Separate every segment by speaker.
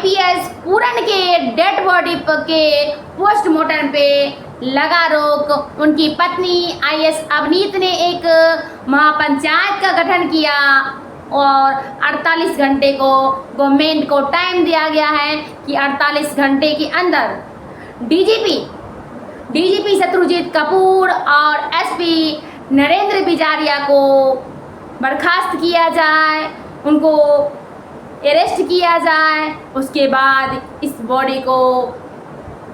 Speaker 1: IPS पूरन के dead body के postmortem पे लगा रोक। उनकी पत्नी आईएस अवनीत ने एक महापंचायत का गठन किया और 48 घंटे को गवर्नमेंट को टाइम दिया गया है कि 48 घंटे के अंदर डीजीपी शत्रुजीत कपूर और एसपी नरेंद्र बिजारिया को बर्खास्त किया जाए, उनको अरेस्ट किया जाए। उसके बाद इस बॉडी को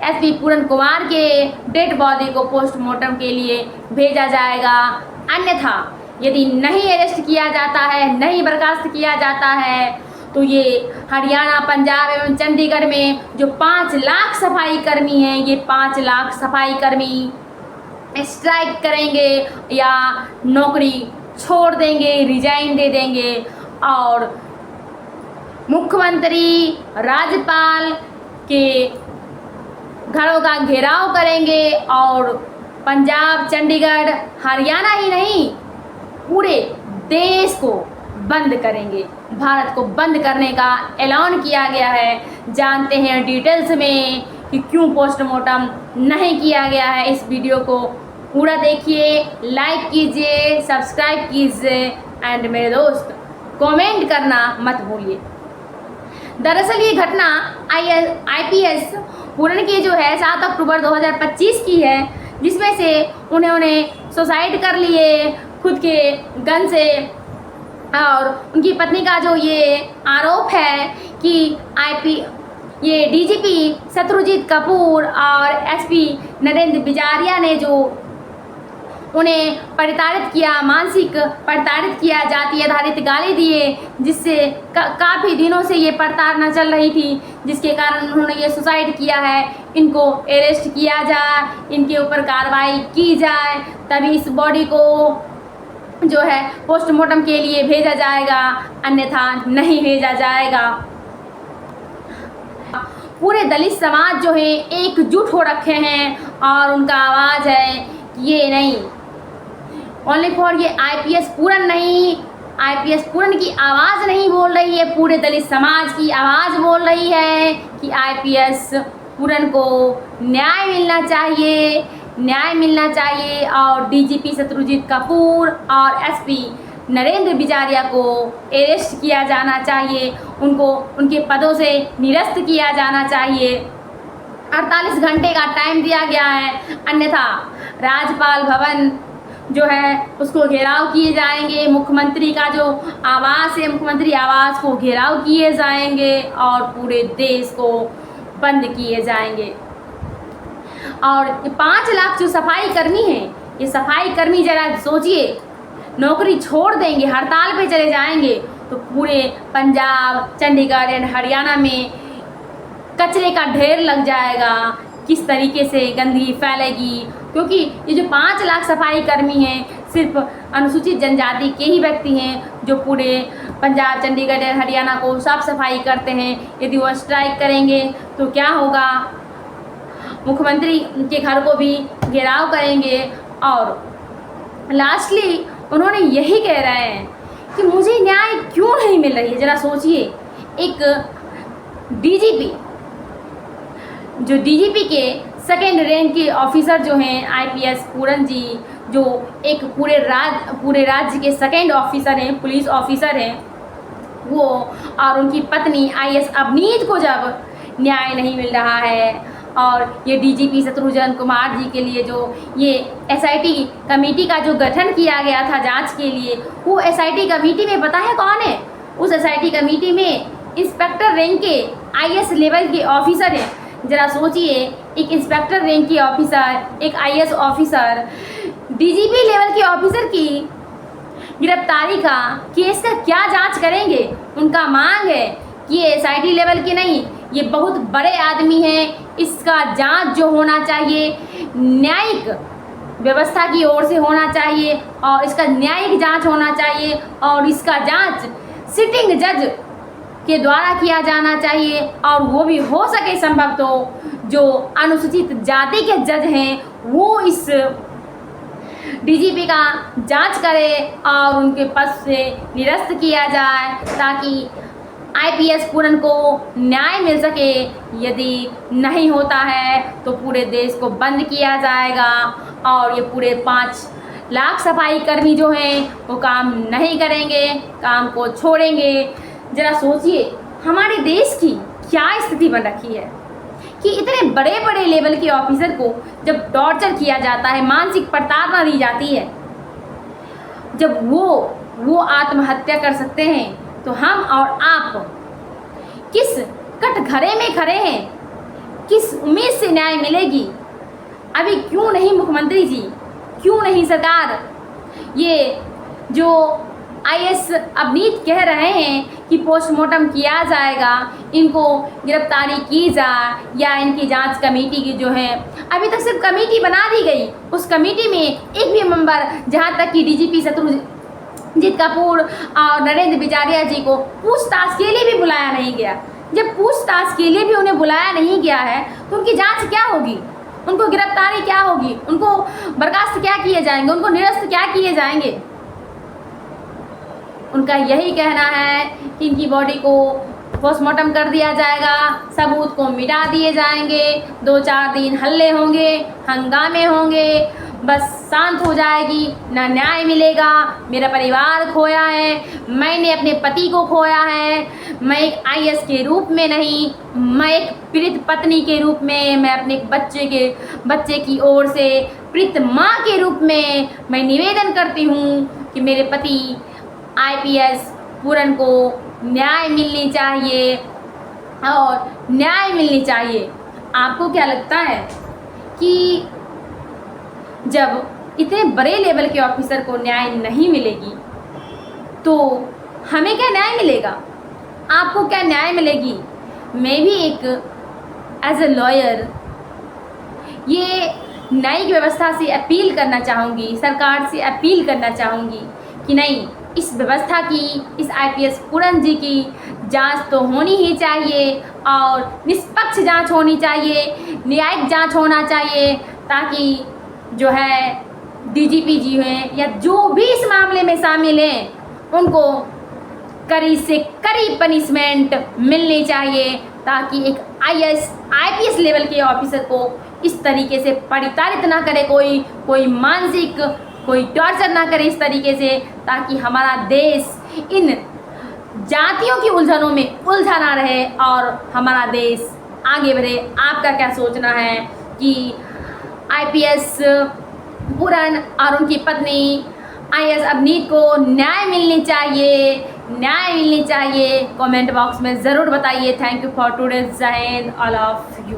Speaker 1: एसपी पूरन कुमार के डेड बॉडी को पोस्टमार्टम के लिए भेजा जाएगा। अन्यथा यदि नहीं अरेस्ट किया जाता है, नहीं बर्खास्त किया जाता है, तो ये हरियाणा, पंजाब एवं चंडीगढ़ में जो 5 लाख सफाई कर्मी हैं, ये 5 लाख सफाई कर्मी स्ट्राइक करेंगे या नौकरी छोड़ देंगे, रिजाइन दे देंगे और मुख्यमंत्री, राज्यपाल के घरों का घेराव करेंगे और पंजाब, चंडीगढ़, हरियाणा ही नहीं पूरे देश को बंद करेंगे। भारत को बंद करने का ऐलान किया गया है। जानते हैं डिटेल्स में कि क्यों पोस्टमार्टम नहीं किया गया है। इस वीडियो को पूरा देखिए, लाइक कीजिए, सब्सक्राइब कीजिए एंड मेरे दोस्त कमेंट करना मत भूलिए। दरअसल ये घटना आईपीएस पूरन की जो है 7 अक्टूबर 2025 की है, जिसमें से उन्होंने सुसाइड कर लिए खुद के गन से और उनकी पत्नी का जो ये आरोप है कि ये डीजीपी शत्रुजीत कपूर और एसपी नरेंद्र बिजारिया ने जो उन्हें प्रताड़ित किया, मानसिक प्रताड़ित किया, जाति आधारित गाली दिए, जिससे काफ़ी दिनों से ये प्रताड़ना चल रही थी, जिसके कारण उन्होंने ये सुसाइड किया है। इनको अरेस्ट किया जाए, इनके ऊपर कार्रवाई की जाए, तभी इस बॉडी को जो है पोस्टमार्टम के लिए भेजा जाएगा, अन्यथा नहीं भेजा जाएगा। पूरे दलित समाज जो है एकजुट हो रखे हैं और उनका आवाज़ है कि ये नहीं, ओनली फॉर ये आईपीएस पूरन नहीं, आईपीएस पूरन की आवाज़ नहीं बोल रही है, पूरे दलित समाज की आवाज़ बोल रही है कि आईपीएस पूरन को न्याय मिलना चाहिए, न्याय मिलना चाहिए और डीजीपी शत्रुजीत कपूर और एसपी नरेंद्र बिजारिया को अरेस्ट किया जाना चाहिए, उनको उनके पदों से निरस्त किया जाना चाहिए। 48 घंटे का टाइम दिया गया है, अन्यथा राज्यपाल भवन जो है उसको घेराव किए जाएंगे। मुख्यमंत्री का जो आवास है, मुख्यमंत्री आवास को घेराव किए जाएंगे और पूरे देश को बंद किए जाएंगे। और ये 5 लाख जो सफाई कर्मी हैं, ये सफाई कर्मी जरा सोचिए, नौकरी छोड़ देंगे, हड़ताल पे चले जाएंगे, तो पूरे पंजाब, चंडीगढ़ एंड हरियाणा में कचरे का ढेर लग जाएगा। किस तरीके से गंदगी फैलेगी, क्योंकि ये जो 5 लाख सफाई कर्मी हैं सिर्फ अनुसूचित जनजाति के ही व्यक्ति हैं जो पूरे पंजाब, चंडीगढ़ एंड हरियाणा को साफ सफाई करते हैं। यदि वो स्ट्राइक करेंगे तो क्या होगा, मुख्यमंत्री के घर को भी घेराव करेंगे। और लास्टली उन्होंने यही कह रहे हैं कि मुझे न्याय क्यों नहीं मिल रही है। ज़रा सोचिए, एक डीजीपी के सेकेंड रैंक के ऑफिसर जो हैं आईपीएस पूरन जी, जो एक पूरे राज्य के सेकेंड ऑफिसर हैं, पुलिस ऑफिसर हैं, वो और उनकी पत्नी आईएस अवनीत को जब न्याय नहीं मिल रहा है और ये डीजीपी शत्रुजीत कुमार जी के लिए जो ये एसआईटी कमेटी का जो गठन किया गया था जांच के लिए, वो एसआईटी कमेटी में पता है कौन है? उस एसआईटी कमेटी में इंस्पेक्टर रैंक के आईएएस लेवल के ऑफिसर हैं। ज़रा सोचिए, एक इंस्पेक्टर रैंक के ऑफिसर, एक आईएएस ऑफिसर, डीजीपी लेवल के ऑफिसर की गिरफ्तारी का केस का क्या जांच करेंगे? उनका मांग है कि ये एसआईटी लेवल के नहीं, ये बहुत बड़े आदमी हैं, इसका जांच जो होना चाहिए न्यायिक व्यवस्था की ओर से होना चाहिए और इसका न्यायिक जांच होना चाहिए और इसका जांच सिटिंग जज के द्वारा किया जाना चाहिए और वो भी हो सके संभव तो जो अनुसूचित जाति के जज हैं वो इस डीजीपी का जांच करे और उनके पद से निरस्त किया जाए, ताकि आईपीएस पूरन को न्याय मिल सके। यदि नहीं होता है तो पूरे देश को बंद किया जाएगा और ये पूरे 5 लाख सफाई कर्मी जो हैं वो काम नहीं करेंगे, काम को छोड़ेंगे। ज़रा सोचिए हमारे देश की क्या स्थिति बन रखी है कि इतने बड़े बड़े लेवल के ऑफिसर को जब टॉर्चर किया जाता है, मानसिक प्रताड़ना दी जाती है, जब वो आत्महत्या कर सकते हैं, तो हम और आप किस कटघरे में खड़े हैं? किस उम्मीद से न्याय मिलेगी? अभी क्यों नहीं मुख्यमंत्री जी, क्यों नहीं सरकार ये जो आईएएस अवनीत कह रहे हैं कि पोस्टमार्टम किया जाएगा, इनको गिरफ्तारी की जाए या इनकी जांच कमेटी की जो है, अभी तक सिर्फ कमेटी बना दी गई। उस कमेटी में एक भी मेंबर, जहां तक कि डीजीपी शत्रुजीत कपूर और नरेंद्र बिजारिया जी को पूछताछ के लिए भी बुलाया नहीं गया। जब पूछताछ के लिए भी उन्हें बुलाया नहीं गया है तो उनकी जाँच क्या होगी, उनको गिरफ्तारी क्या होगी, उनको बर्खास्त क्या किए जाएंगे, उनको निरस्त क्या किए जाएंगे? उनका यही कहना है कि इनकी बॉडी को पोस्टमार्टम कर दिया जाएगा, सबूत को मिटा दिए जाएंगे, 2-4 दिन हल्ले होंगे, हंगामे होंगे, बस शांत हो जाएगी, ना न्याय मिलेगा। मेरा परिवार खोया है, मैंने अपने पति को खोया है, मैं एक आईएएस के रूप में नहीं, मैं एक पीड़ित पत्नी के रूप में, मैं अपने बच्चे की ओर से पीड़ित माँ के रूप में मैं निवेदन करती हूँ कि मेरे पति आईपीएस पूरन को न्याय मिलनी चाहिए और न्याय मिलनी चाहिए। आपको क्या लगता है कि जब इतने बड़े लेवल के ऑफिसर को न्याय नहीं मिलेगी तो हमें क्या न्याय मिलेगा? आपको क्या न्याय मिलेगी? मैं भी एक एज ए लॉयर ये न्यायिक व्यवस्था से अपील करना चाहूँगी, सरकार से अपील करना चाहूँगी कि नहीं, इस व्यवस्था की, इस आईपीएस पूरन जी की जांच तो होनी ही चाहिए और निष्पक्ष जांच होनी चाहिए, न्यायिक जांच होना चाहिए, ताकि जो है डीजीपी जी हैं या जो भी इस मामले में शामिल हैं उनको कड़ी से कड़ी पनिशमेंट मिलनी चाहिए, ताकि एक आईपीएस लेवल के ऑफिसर को इस तरीके से प्रताड़ित ना करे कोई मानसिक कोई टॉर्चर ना करे इस तरीके से, ताकि हमारा देश इन जातियों की उलझनों में उलझा ना रहे और हमारा देश आगे बढ़े। आपका क्या सोचना है कि आईपीएस पूरन और उनकी पत्नी आईएएस अवनीत को न्याय मिलनी चाहिए? कमेंट बॉक्स में ज़रूर बताइए। Thank you for today's. जय हिंद ऑल ऑफ यू।